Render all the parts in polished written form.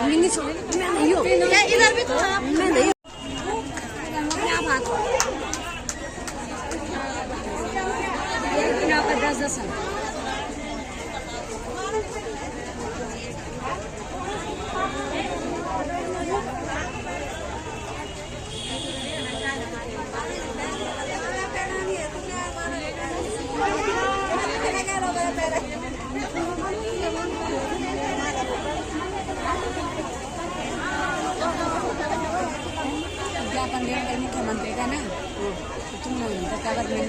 नहीं हो इधर भी मैं नहीं क्या बात हो 10 मुख्यमंत्री का ना तुम कागज में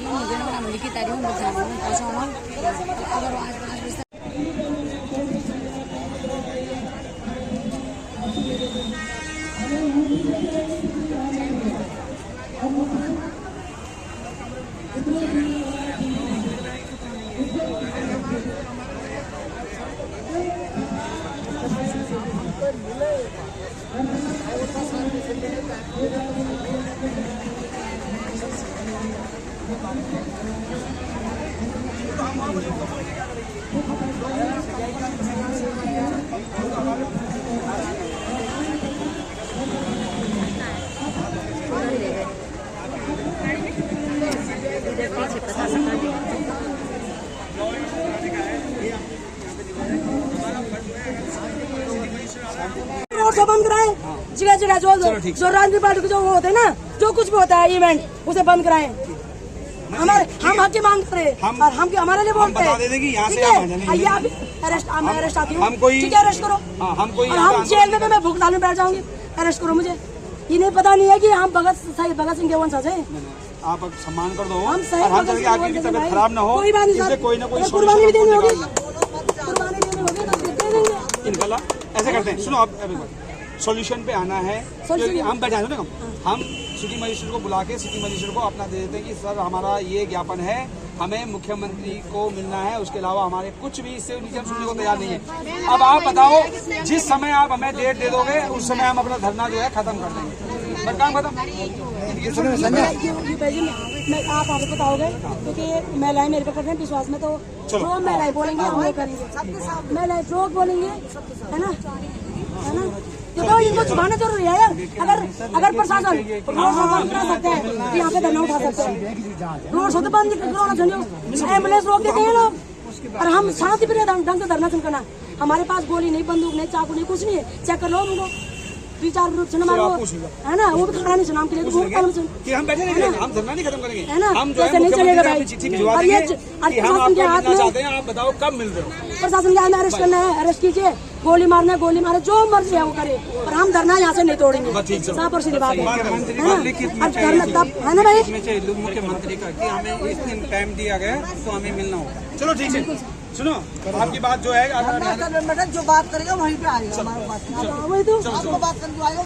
मुझे लिखी तारीख में पहुँचाना अगर आज से बंद कराएं, जगह जगह जो राजनीतिक पार्टी के जो वो होते हैं ना, जो कुछ भी होता है इवेंट उसे बंद कराएं। हमारे हम हक की मांग करें और हम हमारे लिए बोलते हैं। मैं अरेस्ट आती हूँ, ठीक है अरेस्ट करो। और हम जेल में मैं भूख में बैठ जाऊंगी, अरेस्ट करो मुझे। ये नहीं पता नहीं है कि हम भगत सिंह के वंशज हैं। आप सम्मान कर दो, हम सही आगे की तबीयत खराब ना हो, कोई बात नहीं, कोई ना कोई कुर्बानी भी देनी होगी, कुर्बानी देनी होगी तो दे देंगे। इनशाल्लाह ऐसे करते हैं। सुनो आप सॉल्यूशन पे आना है, हम बैठा ना हम सिटी मजिस्ट्रेट को बुला के सिटी मजिस्ट्रेट को अपना दे देते हैं कि सर हमारा ये ज्ञापन है, हमें मुख्यमंत्री को मिलना है, उसके अलावा हमारे कुछ भी इससे नीचे हम सुनने को तैयार नहीं है। अब आप बताओ, जिस समय आप हमें डेट दे दोगे उस समय हम अपना धरना जो है खत्म कर देंगे, बस काम खत्म। आप आपको बताओगे क्योंकि महिलाएं मेरे पे करते हैं विश्वास में, तो जो महिलाएं बोलेंगे हम वो करेंगे, महिलाएं जो बोलेंगे है ना, है ना। तो इनको छुपाना जरूरी है यार। अगर प्रशासन रोड बंद करा सकते हैं तो यहाँ पे धरना उठा सकते हैं, रोड से तो बंद कराना चाहिए, एम्बुलेंस रोक देते हैं लोग और हम शांति प्रिय ढंग से धरना करना। हमारे पास गोली नहीं, बंदूक नहीं, चाकू नहीं, कुछ नहीं है। चेक कर लो उनको 2-4 ग्रुप हमारे है ना, वो भी खड़ा नहीं सुना हम के लिए कि हम बैठे नहीं, हम धरना नहीं खत्म करेंगे, है ना। हम जो है नहीं चलेगा भाई, प्रशासन के हाथ में, आप बताओ कब मिल रहे हो, प्रशासन के हाथ में अरेस्ट करना है अरेस्ट कीजिए, गोली मारना है गोली मारे, जो मर्जी है वो करे, और हम धरना यहाँ से नहीं तोड़ेंगे। साफ और सीधी बात है ना भाई। मुख्यमंत्री का कि हमें इस दिन टाइम दिया गया तो हमें मिलना होगा। चलो ठीक है, सुनो आपकी बात जो है जो बात करेगा वहीं पे आएगा, वही तो आपको बात करके आएगा।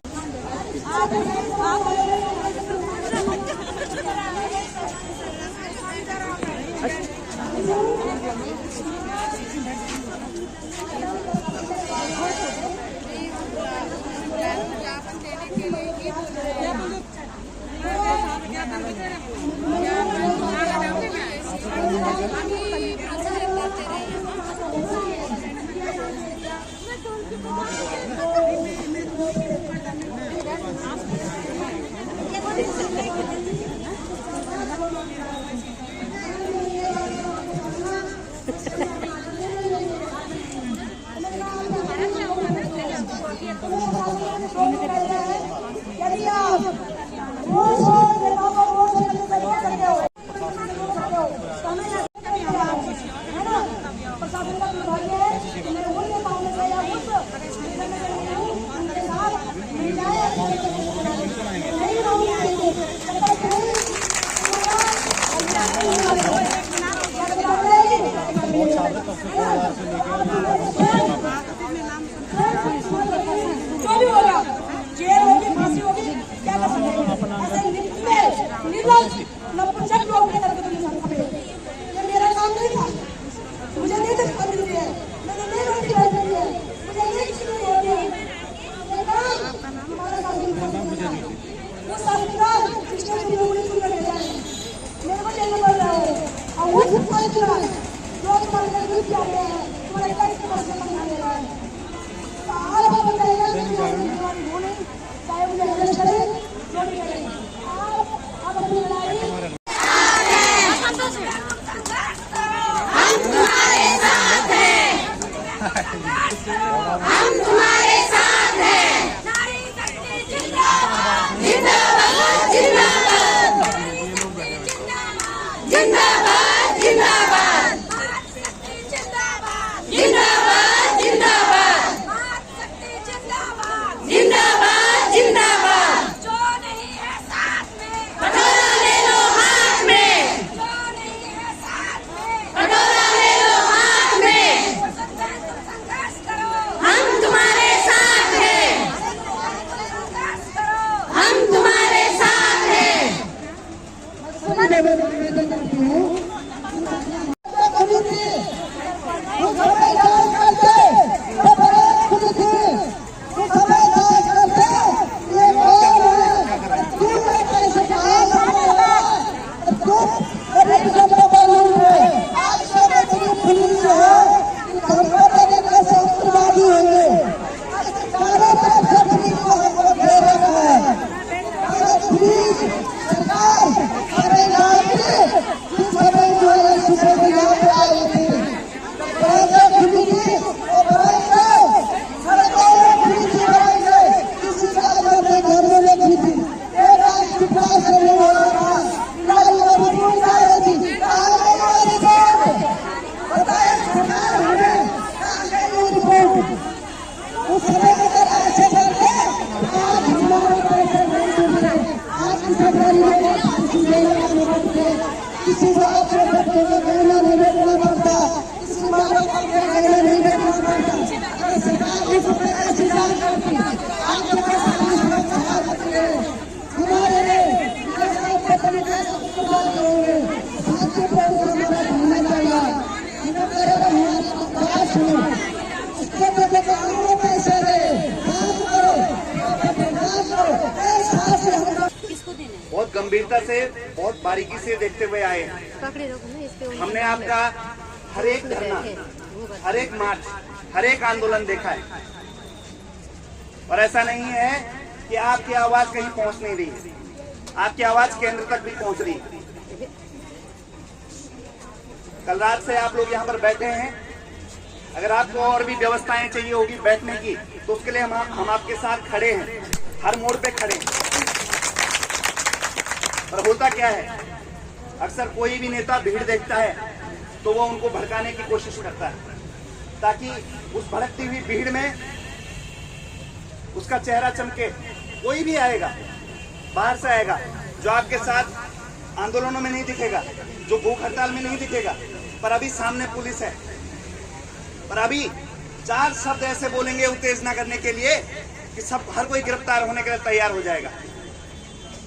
हमारी वो नहीं, चाहे मुझे हेल्प करें जो भी करें। आप अपनी लड़ाई हम तुम्हारे साथ हैं। नारी शक्ति जिंदाबाद जिंदाबाद जिंदाबाद जिंदाबाद जिंदाबाद जिंदाबाद जिंदाबाद जिंदाबाद जिंदाबाद। जो नहीं है साथ में कटोरा ले लो हाथ में, जो नहीं है साथ में कटोरा ले लो हाथ में। संघर्ष करो, हम तुम्हारे साथ हैं। संघर्ष करो, हम तुम्हारे साथ हैं। बहुत गंभीरता से, बहुत बारीकी से देखते हुए आए हैं। हमने आपका हर एक धरना, हर एक मार्च, हर एक आंदोलन देखा है और ऐसा नहीं है कि आपकी आवाज कहीं पहुंच नहीं रही है। आपकी आवाज केंद्र तक भी पहुंच रही है। कल रात से आप लोग यहाँ पर बैठे हैं। अगर आपको और भी व्यवस्थाएं चाहिए होगी बैठने की तो उसके लिए हम आपके साथ खड़े हैं, हर मोड़ पे खड़े हैं। पर होता क्या है, अक्सर कोई भी नेता भीड़ देखता है तो वो उनको भड़काने की कोशिश करता है ताकि उस भड़कती हुई भीड़ में उसका चेहरा चमके। कोई भी आएगा, बाहर से आएगा, जो आपके साथ आंदोलनों में नहीं दिखेगा, जो भूख हड़ताल में नहीं दिखेगा, पर अभी सामने पुलिस है। पर अभी 4 शब्द ऐसे बोलेंगे उत्तेजना करने के लिए कि सब हर कोई गिरफ्तार होने के लिए तैयार हो जाएगा।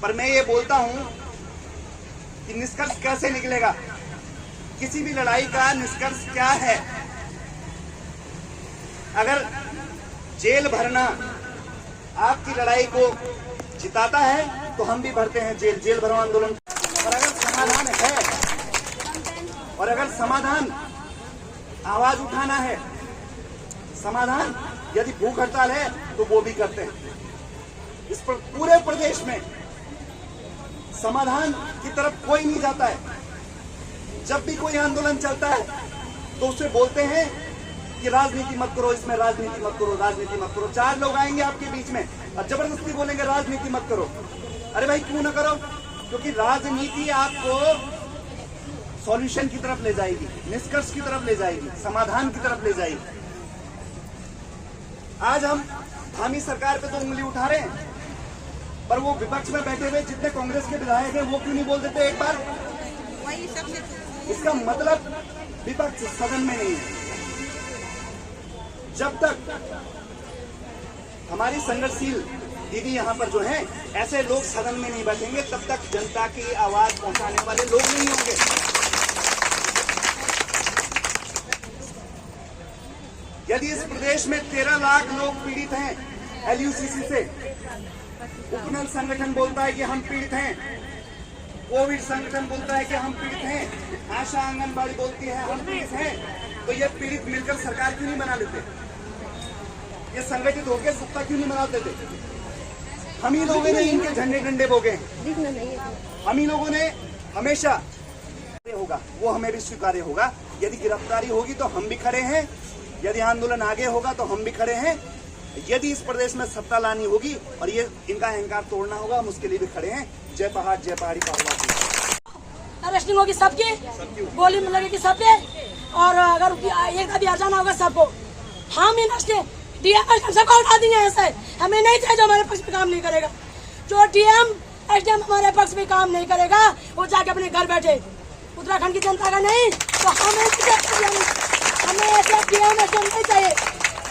पर मैं ये बोलता हूं कि निष्कर्ष कैसे निकलेगा, किसी भी लड़ाई का निष्कर्ष क्या है। अगर जेल भरना आपकी लड़ाई को जिताता है तो हम भी भरते हैं जेल भरो आंदोलन। और अगर समाधान है, और अगर समाधान आवाज उठाना है, समाधान यदि भूख हड़ताल है तो वो भी करते हैं। इस पर पूरे प्रदेश में समाधान की तरफ कोई नहीं जाता है। जब भी कोई आंदोलन चलता है तो उसे बोलते हैं कि राजनीति मत करो, इसमें राजनीति मत करो, राजनीति मत करो। 4 लोग आएंगे आपके बीच में और जबरदस्ती बोलेंगे राजनीति मत करो। अरे भाई क्यों ना करो, क्योंकि राजनीति आपको सॉल्यूशन की तरफ ले जाएगी, निष्कर्ष की तरफ ले जाएगी, समाधान की तरफ ले जाएगी। आज हम धामी सरकार पे तो उंगली उठा रहे हैं, पर वो विपक्ष में बैठे हुए जितने कांग्रेस के विधायक हैं वो क्यों नहीं बोल देते एक बार? इसका मतलब विपक्ष सदन में नहीं है। जब तक हमारी संघर्षशील दीदी यहाँ पर जो हैं, ऐसे लोग सदन में नहीं बैठेंगे, तब तक जनता की आवाज पहुंचाने वाले लोग नहीं होंगे। यदि इस प्रदेश में 13 लाख लोग पीड़ित हैं LUCC से, उपनल संगठन बोलता है कि हम पीड़ित हैं, कोविड संगठन बोलता है कि हम पीड़ित हैं, आशा आंगनबाड़ी बोलती है हम पीड़ित हैं, तो ये पीड़ित मिलकर सरकार क्यों नहीं बना लेते? ये संगठित होकर सत्ता क्यों नहीं बनाते थे? हम ही लोगों ने इनके झंडे डंडे बोगे हैं। हम ही लोगों ने हमेशा होगा, वो हमें भी स्वीकार्य होगा। यदि गिरफ्तारी होगी तो हम भी खड़े हैं, यदि आंदोलन आगे होगा तो हम भी खड़े हैं। यदि इस प्रदेश में सत्ता लानी होगी और ये इनका अहंकार तोड़ना होगा, हम उसके लिए भी खड़े हैं। जय पहाड़, जय पहाड़ी पहाड़। अरेस्टिंग होगी सबकी, गोली लगेगी सब पे, और अगर एक भी आ जाना होगा सबको। हम डीएम सबको उठा देंगे ऐसे। हमें नहीं चाहिए जो हमारे पक्ष में काम नहीं करेगा। जो डीएम एसडीएम हमारे पक्ष में काम नहीं करेगा, वो जाके अपने घर बैठे। उत्तराखंड की जनता का नहीं तो हमें ऐसे डीएम एसडीएम नहीं चाहिए।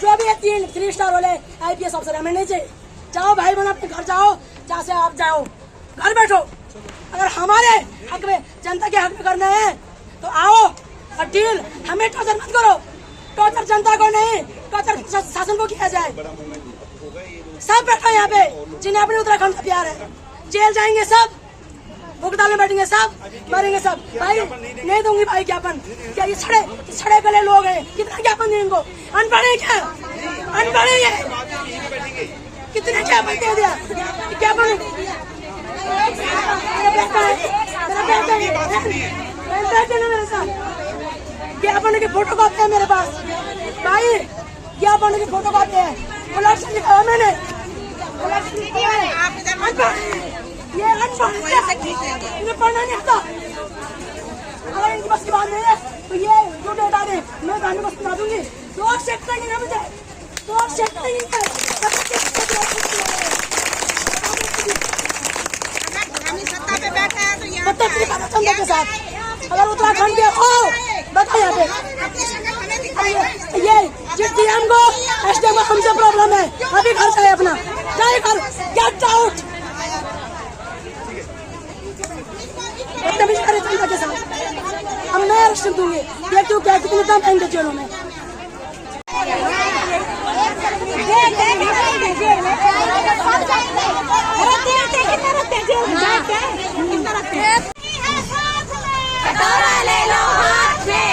जो भी है 3 स्टार वाले IPS अफसर हमें नहीं चाहिए। जाओ भाई बहन, अपने घर जाओ, जहाँ से आप जाओ, घर बैठो। अगर हमारे हक में, जनता के हक में करना है तो आओ और डील। हमें टॉर्चर मत करो, टॉर्चर जनता को नहीं, टॉर्चर शासन को किया जाए। सब बैठो यहाँ पे जिन्हें अपने उत्तराखंड से प्यार है। जेल जाएंगे सब, भुगतान में बैठेंगे सब, मरेंगे सब। भाई नहीं दूंगी भाई ज्ञापन। क्या ये छड़े गले लोग हैं, कितना ज्ञापन दें इनको? अनपढ़ है क्या? अनपढ़ है ये? कितने ज्ञापन दे दिया? ज्ञापन मेरे साथ ज्ञापन की फोटो कॉपी है मेरे पास भाई, ज्ञापन की फोटो कॉपी है। बुलेट से लिखा है मैंने, ये इन्हें पढ़ना नहीं आता। अगर इनकी बस की बात नहीं है तो ये जो डेटा दे मैं गाने को सुना दूंगी। 2 सेक्टर नहीं है मुझे, 2 सेक्टर नहीं है। सत्ता पे बैठे हैं तो यहाँ चंदा के साथ अगर उत्तराखंड के हो बताओ यहाँ पे ये जिस डीएम को एसडीएम को हमसे प्रॉब्लम है, अभी घर जाए अपना, जाए घर, गेट आउट। जनता के साथ अब मैं अरेस्ट दूंगी। देखो क्या कितने दम आएंगे जेलों में। कटोरा ले लो हाथ में,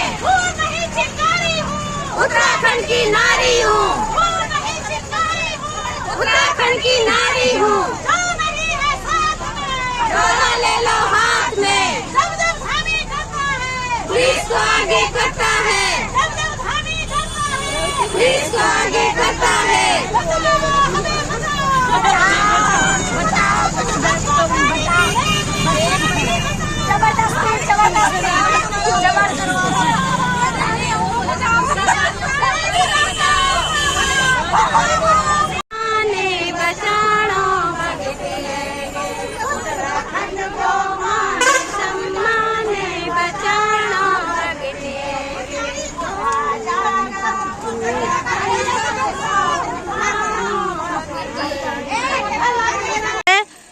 उत्तराखंड की नारी हूँ, उत्तराखंड की नारी हूँ। कटोरा ले लो हाथ में, पुलिस को आगे करता है, पुलिस को आगे करता है।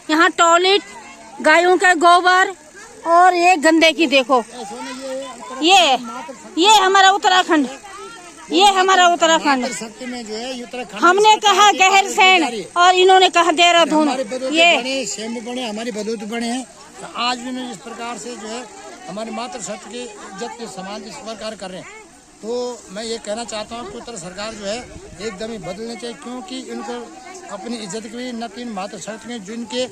यहाँ टॉयलेट, गायों का गोबर और ये गंदे की देखो। ये हमारा उत्तराखंड, ये हमारा उत्तराखंड। हमने कहा गहरसैन और इन्होंने कहा देहरादून। ये सेम बने, हमारी बदौलत बने हैं। तो आज भी इस प्रकार से जो है हमारी मातृशक्ति की इज्जत के समाज इस प्रकार कर रहे हैं। तो मैं ये कहना चाहता हूँ कि उत्तर सरकार जो है एकदम ही बदलनी चाहिए, क्योंकि इनको अपनी इज्जत की भी न तीन मातृशक्ति में जिनके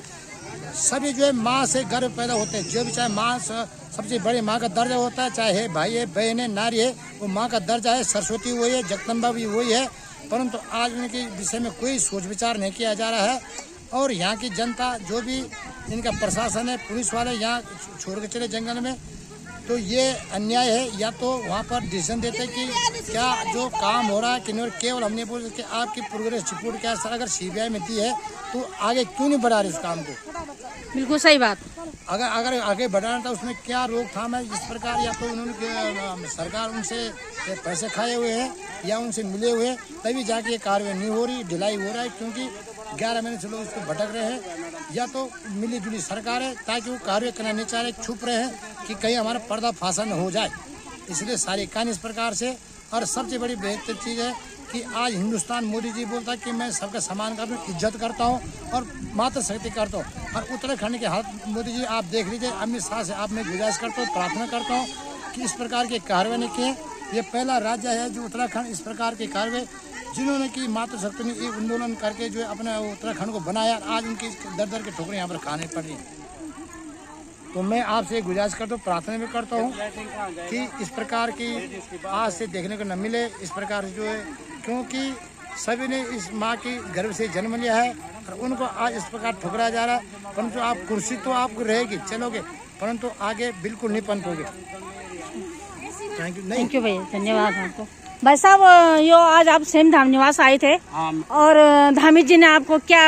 सभी जो है माँ से गर्व पैदा होते हैं। जो भी चाहे माँ सबसे बड़ी माँ का दर्जा होता है, चाहे भाई है, बहन है, नारी है, वो माँ का दर्जा है। सरस्वती वही है, जगदम्बा भी वही है। परंतु आज उनके विषय में कोई सोच विचार नहीं किया जा रहा है। और यहाँ की जनता, जो भी इनका प्रशासन है, पुलिस वाले यहाँ छोड़ के चले जंगल में, तो ये अन्याय है। या तो वहाँ पर डिसीजन देते कि क्या जो काम हो रहा है कि केवल हमने बोल कि आपकी प्रोग्रेस रिपोर्ट क्या सर अगर CBI में दी है तो आगे क्यों नहीं बढ़ा रहे इस काम को? बिल्कुल सही बात। अगर आगे बढ़ाना था उसमें क्या रोकथाम है? इस प्रकार या तो उन्होंने सरकार उनसे पैसे खाए हुए हैं या उनसे मिले हुए हैं, तभी जाके ये कार्रवाई नहीं हो रही, ढिलाई हो रहा है। क्योंकि 11 महीने से लोग उसको भटक रहे हैं। या तो मिली जुली सरकार है ताकि वो कार्य करना नहीं चाह रहे, छुप रहे हैं कि कहीं हमारा पर्दा फांसा न हो जाए, इसलिए सारी कहानी इस प्रकार से। और सबसे बड़ी बेहतर चीज़ है कि आज हिंदुस्तान, मोदी जी बोलता है कि मैं सबका सम्मान करता हूँ, इज्जत करता हूँ और मातृशक्ति करता हूँ। और उत्तराखंड के हाथ मोदी जी आप देख लीजिए, अमित शाह से आप मैं गुजारिश करता हूँ, प्रार्थना करता हूँ कि इस प्रकार के कार्रवाई नहीं किए। ये पहला राज्य है जो उत्तराखंड इस प्रकार की कार्रवाई जिन्होंने की मातृशक्ति ने ये आंदोलन करके जो है अपने उत्तराखंड को बनाया, आज उनकी दर दर के ठोकरें यहाँ पर खाने पड़ रही हैं। तो मैं आपसे गुजारिश करता हूँ, प्रार्थना भी करता हूँ कि इस प्रकार की आज से देखने को न मिले इस प्रकार जो है, क्योंकि सभी ने इस माँ की गर्भ से जन्म लिया है और उनको आज इस प्रकार ठुकराया जा रहा है। परंतु आप कुर्सी तो आपको रहेगी, चलोगे, परंतु आगे बिल्कुल नहीं पनपोगे। थैंक यू भैया, धन्यवाद आपको। भाई साहब, यो आज आप सेम धाम निवास आए थे और धामी जी ने आपको क्या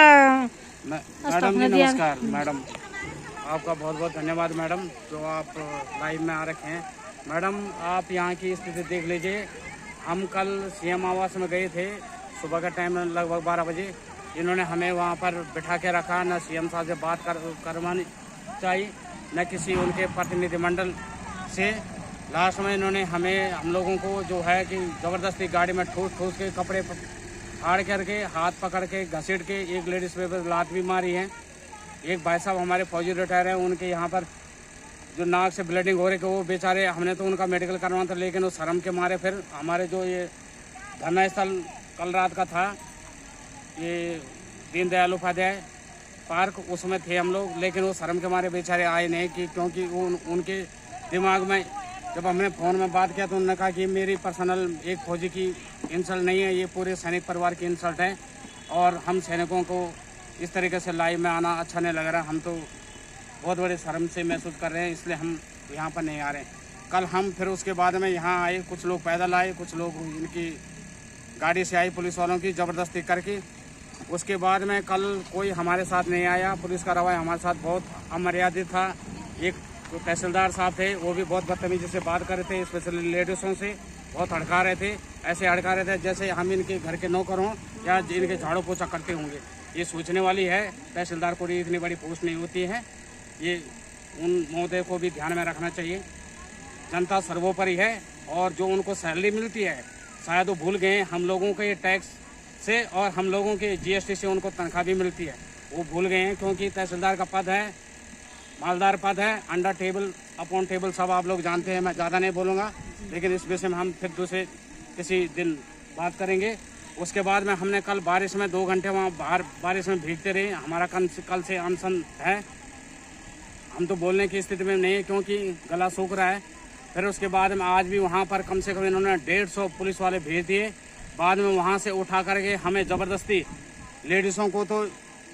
मैडम जी नमस्कार। मैडम आपका बहुत बहुत धन्यवाद मैडम, जो आप लाइव में आ रखे हैं। मैडम आप यहाँ की स्थिति देख लीजिए। हम कल सीएम आवास में गए थे, सुबह का टाइम लगभग 12 बजे। इन्होंने हमें वहाँ पर बिठा के रखा, न सीएम साहब से बात करवानी चाहिए, न किसी उनके प्रतिनिधिमंडल से। लास्ट में इन्होंने हम लोगों को जो है कि ज़बरदस्ती गाड़ी में ठूस के कपड़े फाड़ करके हाथ पकड़ के घसीट के एक लेडीज़ पे लात भी मारी है। एक भाई साहब हमारे फौजी रिटायर हैं, उनके यहाँ पर जो नाक से ब्लीडिंग हो रही है, वो बेचारे, हमने तो उनका मेडिकल करवाना था, लेकिन वो शर्म के मारे फिर हमारे जो ये धरना स्थल कल रात का था, ये दीनदयाल उपाध्याय पार्क, उसमें थे हम लोग, लेकिन वो शर्म के मारे बेचारे आए नहीं कि क्योंकि उनके दिमाग में जब हमने फ़ोन में बात किया तो उन्होंने कहा कि मेरी पर्सनल एक फौजी की इंसल्ट नहीं है, ये पूरे सैनिक परिवार की इंसल्ट है और हम सैनिकों को इस तरीके से लाइव में आना अच्छा नहीं लग रहा। हम तो बहुत बड़े शर्म से महसूस कर रहे हैं, इसलिए हम यहाँ पर नहीं आ रहे हैं। कल हम फिर उसके बाद में यहाँ आए, कुछ लोग पैदल आए, कुछ लोग इनकी गाड़ी से आई पुलिस वालों की ज़बरदस्ती करके। उसके बाद में कल कोई हमारे साथ नहीं आया, पुलिस का रवैया हमारे साथ बहुत अमर्यादित था। एक तो तहसीलदार साहब थे, वो भी बहुत बदतमीजी से बात कर रहे थे, स्पेशली लेडीज़ों से बहुत हड़का रहे थे, ऐसे हड़का रहे थे जैसे हम इनके घर के नौकर हों या इनके झाड़ू पोछा करते होंगे। ये सोचने वाली है, तहसीलदार को इतनी बड़ी पोस्ट नहीं होती है, ये उन महोदय को भी ध्यान में रखना चाहिए। जनता सर्वोपरि है और जो उनको सैलरी मिलती है शायद वो भूल गए हम लोगों के टैक्स से और हम लोगों के जीएसटी से उनको तनख्वाह भी मिलती है, वो भूल गए हैं। क्योंकि तहसीलदार का पद है, मालदार पद है, अंडर टेबल अपॉन टेबल सब आप लोग जानते हैं, मैं ज़्यादा नहीं बोलूँगा, लेकिन इस विषय में हम फिर दूसरे किसी दिन बात करेंगे। उसके बाद में हमने कल बारिश में 2 घंटे वहाँ बाहर बारिश में भीगते रहे। हमारा कल से अनशन है, हम तो बोलने की स्थिति में नहीं है क्योंकि गला सूख रहा है। फिर उसके बाद में आज भी वहाँ पर कम से कम इन्होंने 150 पुलिस वाले भेज दिए। बाद में वहाँ से उठा करके हमें ज़बरदस्ती, लेडीज़ों को तो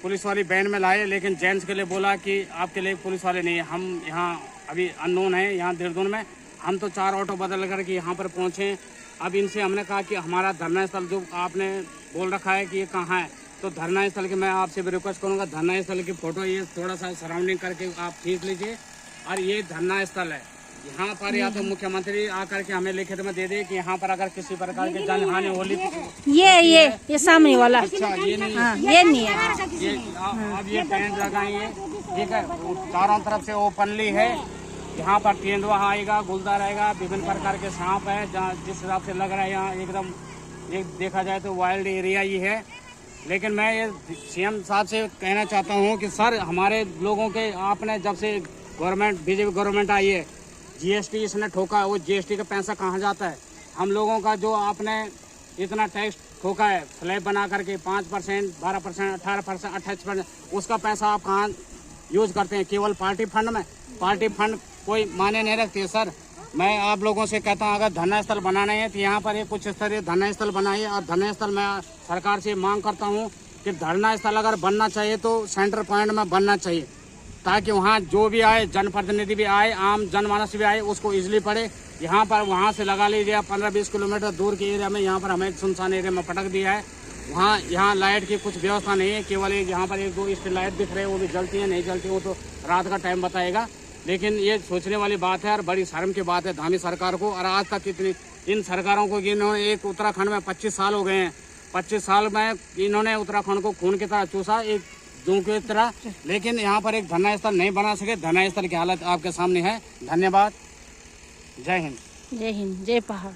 पुलिस वाली वैन में लाए, लेकिन जेंट्स के लिए बोला कि आपके लिए पुलिस वाले नहीं है, हम यहाँ अभी अननोन है यहाँ देहरादून में। हम तो 4 ऑटो बदल करके यहाँ पर पहुँचे। अब इनसे हमने कहा कि हमारा धरना स्थल जो आपने बोल रखा है कि ये कहाँ है, तो धरना स्थल की मैं आपसे भी रिक्वेस्ट करूँगा, धरना स्थल की फ़ोटो ये थोड़ा सा सराउंडिंग करके आप खींच लीजिए। और ये धरना स्थल है, यहाँ पर या तो मुख्यमंत्री आकर के हमें लिखित में दे दे कि यहाँ पर अगर किसी प्रकार की जानहानि होली, ये सामने वाला, अच्छा ये नहीं, हाँ, ये नहीं है, ये अब ये टेंट लगाएंगे, ठीक है, चारों तरफ से ओपनली है। यहाँ पर तेंदुआ आएगा, गुलदार आएगा, विभिन्न प्रकार के सांप है, जहाँ जिस हिसाब से लग रहा है यहाँ एकदम एक देखा जाए तो वाइल्ड एरिया ही है। लेकिन मैं ये सीएम साहब से कहना चाहता हूँ कि सर हमारे लोगों के, आपने जब से गवर्नमेंट बीजेपी गवर्नमेंट आई है, जीएसटी इसने ठोका है, वो जीएसटी का पैसा कहाँ जाता है? हम लोगों का जो आपने इतना टैक्स ठोका है, स्लैब बना करके 5%, 12%, 18%, 28%, उसका पैसा आप कहाँ यूज करते हैं? केवल पार्टी फंड में। पार्टी फंड कोई माने नहीं रखती है सर। मैं आप लोगों से कहता हूँ, अगर धरना स्थल बनाना है तो यहाँ पर एक कुछ स्तरीय धरना स्थल बनाइए। और धरना स्थल मैं सरकार से मांग करता हूँ कि धरना स्थल अगर बनना चाहिए तो सेंटर पॉइंट में बनना चाहिए, ताकि वहाँ जो भी आए, जनप्रतिनिधि भी आए, आम जनमानस भी आए, उसको इजीली पड़े। यहाँ पर वहाँ से लगा लीजिए 15-20 किलोमीटर दूर के एरिया में, यहाँ पर हमें सुनसान एरिया में पटक दिया है। वहाँ यहाँ लाइट की कुछ व्यवस्था नहीं है, केवल एक यहाँ पर 1-2 स्ट्रीट लाइट दिख रहे हैं, वो भी जलती है नहीं जलती वो तो रात का टाइम बताएगा। लेकिन ये सोचने वाली बात है और बड़ी शर्म की बात है धामी सरकार को। और आज तक कितनी इन सरकारों को, इन्होंने एक उत्तराखंड में 25 साल हो गए हैं, 25 साल में इन्होंने उत्तराखंड को खून की तरह चूसा, एक जू की तरह, लेकिन यहाँ पर एक धरना स्थल नहीं बना सके। धरना स्थल की हालत आपके सामने है। धन्यवाद। जय हिंद। जय हिंद, जय पहाड़।